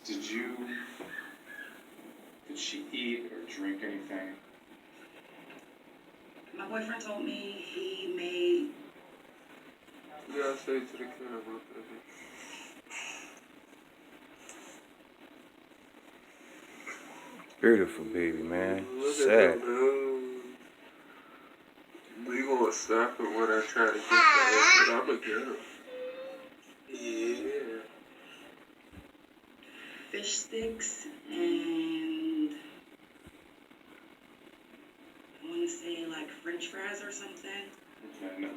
Did she eat or drink anything? My boyfriend told me he made... Yeah, say it to the camera, baby. Beautiful baby, man. Look Sad. at him. We gonna stop it when I try to get that, but I'ma get him. Yeah. fish sticks and I want to say like French fries or something. Okay, no,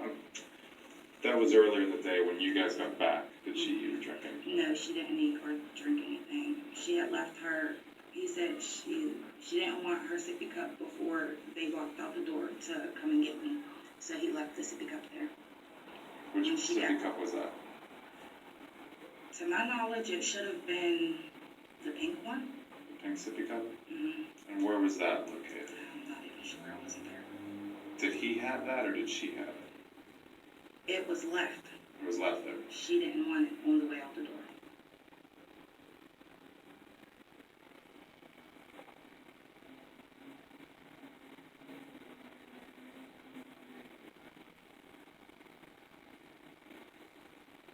that was earlier in the day when you guys got back. Did she eat or drink anything? No, she didn't eat or drink anything. She had left her. He said she didn't want her sippy cup before they walked out the door to come and get me. So he left the sippy cup there. Which sippy cup was that? To my knowledge, it should have been the pink one. The pink sippy cup? Mm-hmm. And where was that located? I'm not even sure. I wasn't there. Did he have that or did she have it? It was left. It was left there. She didn't want it on the way out the door.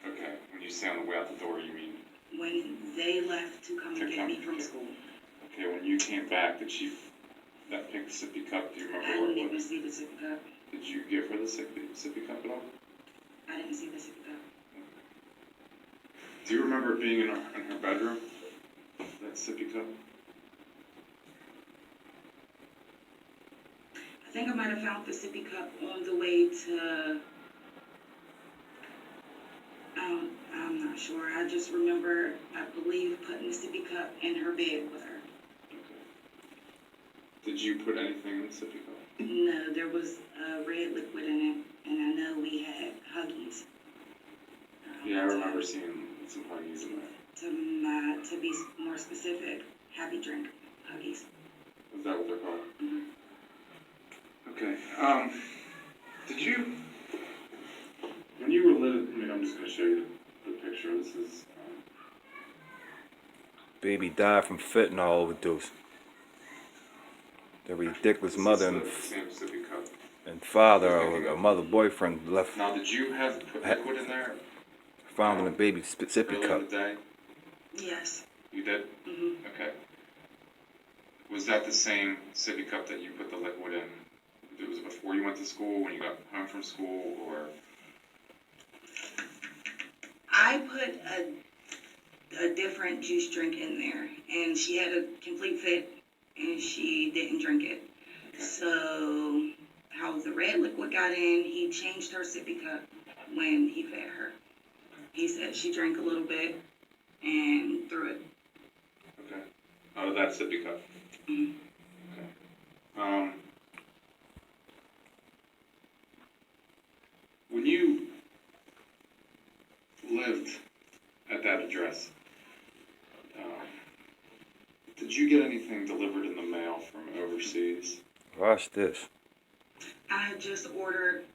Okay, when you say on the way out the door, you mean? When they left to come and get me from school. Okay, when you came back, did she, that pink sippy cup, do you remember I what didn't it even was? see the sippy cup. Did you give her the sippy cup at all? I didn't see the sippy cup. Do you remember being in her bedroom? That sippy cup? I think I might have found the sippy cup on the way to, I'm not sure. I just remember, I believe, putting the sippy cup in her bed with her. Okay. Did you put anything in the sippy cup? No, there was a red liquid in it, and I know we had Huggies. Yeah, I remember seeing some Huggies in there. To be more specific, Happy Drink Huggies. Is that what they're called? Mm-hmm. Okay. Did you, when you were living, I mean, I'm just going to show you the picture. This is, Baby died from fentanyl overdose. The ridiculous mother and, same sippy cup. and father or mother boyfriend left. Now, did you have put liquid in there? Found in the baby sippy Early cup. in the day? Yes. You did? Mm-hmm. Okay. Was that the same sippy cup that you put the liquid in? It was before you went to school, when you got home from school, or? I put a different juice drink in there, and she had a complete fit, and she didn't drink it. Okay. So, how the red liquid got in, he changed her sippy cup when he fed her. He said she drank a little bit and threw it. Okay. Out of that sippy cup? Mm-hmm. Okay. When you lived at that address, did you get anything delivered in the mail from overseas? Watch this. I had just ordered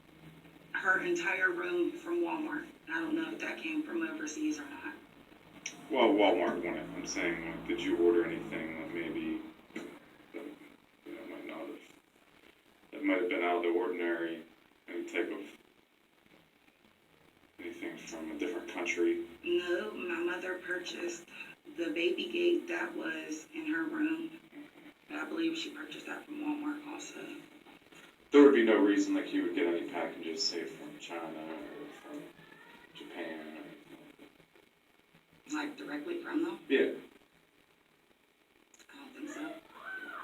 her entire room from Walmart. I don't know if that came from overseas or not. Well, Walmart won it. I'm saying, like, did you order anything that maybe, might not have, that might have been out of the ordinary, any type of, anything from a different country? No, my mother purchased the baby gate that was in her room. I believe she purchased that from Walmart also. There would be no reason like you would get any packages, say, from China or from Japan or anything like that. Like directly from them? Yeah. I don't think so.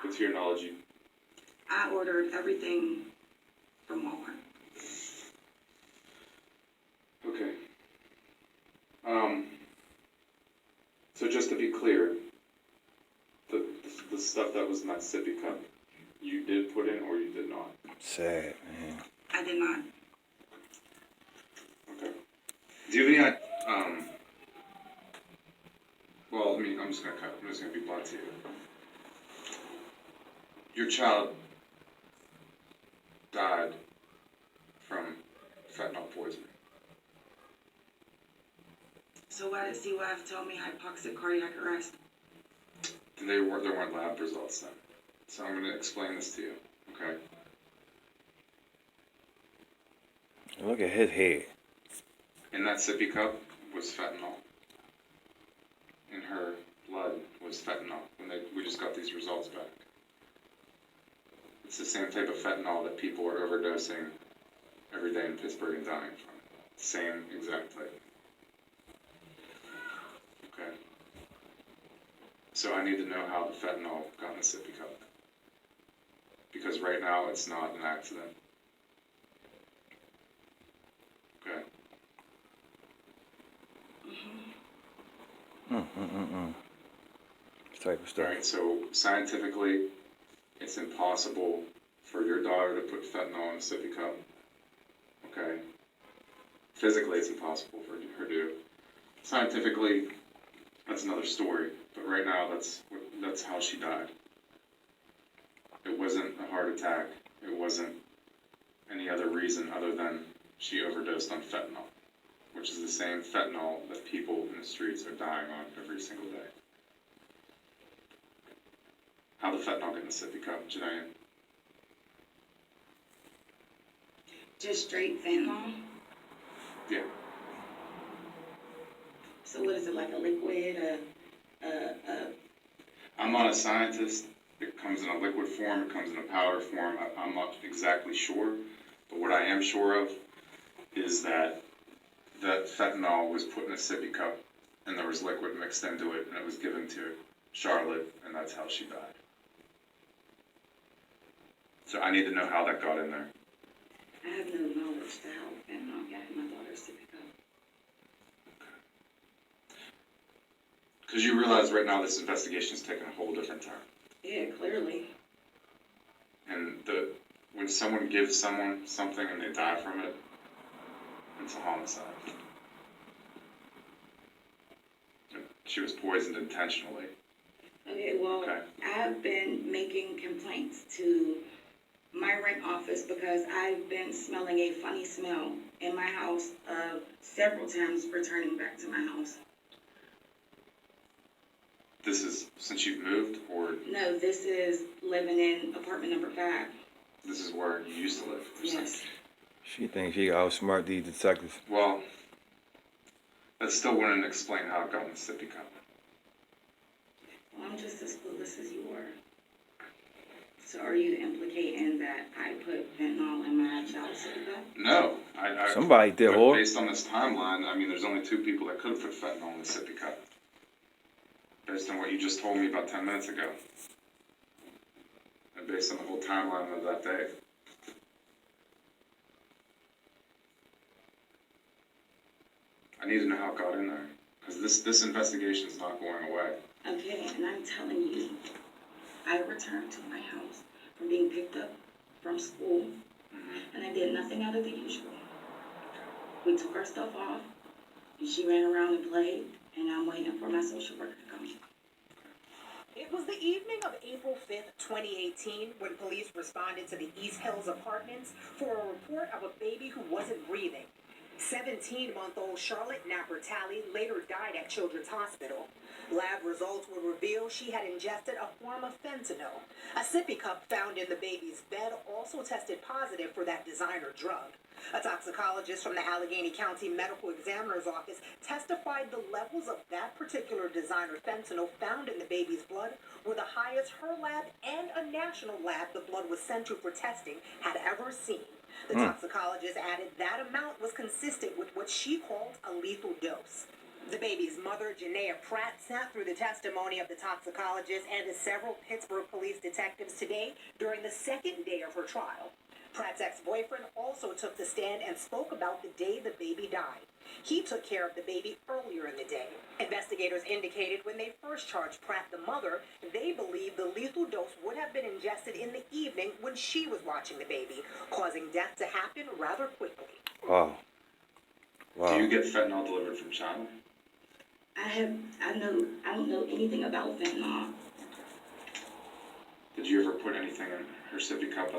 But to your knowledge, you... I ordered everything from Walmart. Okay. So just to be clear, the stuff that was in that sippy cup, you did put in or you did not? Sad, man. I did not. Okay. Do you have any, well, I mean, I'm just gonna be blunt here. Your child died from fentanyl poisoning. So So why did CYF tell me hypoxic cardiac arrest? There weren't lab results then. So I'm going to explain this to you, okay? Look at his head. In that sippy cup was fentanyl. In her blood was fentanyl. We just got these results back. It's the same type of fentanyl that people are overdosing every day in Pittsburgh and dying from. Same exact type. Okay. So I need to know how the fentanyl got in the sippy cup. Because right now it's not an accident. Okay. This type of stuff. Alright, so scientifically, it's impossible for your daughter to put fentanyl in a sippy cup. Okay? Physically, it's impossible for her to do. Scientifically, that's another story. But right now, that's how she died. It wasn't a heart attack. It wasn't any other reason other than she overdosed on fentanyl, which is the same fentanyl that people in the streets are dying on every single day. How the fentanyl get in the sippy cup, jhenea? Just straight fentanyl? Yeah. So what is it, like a liquid, I'm not a scientist. It comes in a liquid form, it comes in a powder form. I'm not exactly sure, but what I am sure of is that fentanyl was put in a sippy cup and there was liquid mixed into it and it was given to Charlotte and that's how she died. So I need to know how that got in there. I have no knowledge to how fentanyl got in my daughter's sippy cup. Because you realize right now this investigation is taking a whole different turn. Yeah, clearly. And when someone gives someone something and they die from it, it's a homicide. She was poisoned intentionally. Okay, well, Okay. I've been making complaints to my rent office because I've been smelling a funny smell in my house several times returning back to my house. This is since you've moved, or No, this is living in apartment number 5. this is where you used to live? Yes. She thinks she can outsmart these detectives. Well, that still wouldn't explain how it got in the sippy cup. Well, I'm just as clueless as you are. So are you implicating that I put fentanyl in my child's sippy cup? No, Somebody did, but or based on this timeline, I mean, there's only 2 people that could have put fentanyl in the sippy cup. Based on what you just told me about 10 minutes ago. And based on the whole timeline of that day. I need to know how it got in there. Because this investigation is not going away. Okay, and I'm telling you, I returned to my house from being picked up from school, and I did nothing out of the usual. We took our stuff off, and she ran around and played, and I'm waiting for my social worker to come. It was the evening of April 5th, 2018, when police responded to the East Hills apartments for a report of a baby who wasn't breathing. 17-month-old Charlotte Nappertally later died at Children's Hospital. Lab results would reveal she had ingested a form of fentanyl. A sippy cup found in the baby's bed also tested positive for that designer drug. A toxicologist from the Allegheny County Medical Examiner's Office testified the levels of that particular designer fentanyl found in the baby's blood were the highest her lab and a national lab the blood was sent to for testing had ever seen. The toxicologist added that amount was consistent with what she called a lethal dose. The baby's mother, Jhenea Pratt, sat through the testimony of the toxicologist and the several Pittsburgh police detectives today during the second day of her trial. Pratt's ex-boyfriend also took the stand and spoke about the day the baby died. He took care of the baby earlier in the day. Investigators indicated when they first charged Pratt, the mother, they believed the lethal dose would have been ingested in the evening when she was watching the baby, causing death to happen rather quickly. wow. Do you get fentanyl delivered from China? I don't know anything about fentanyl. Did you ever put anything in her sippy cup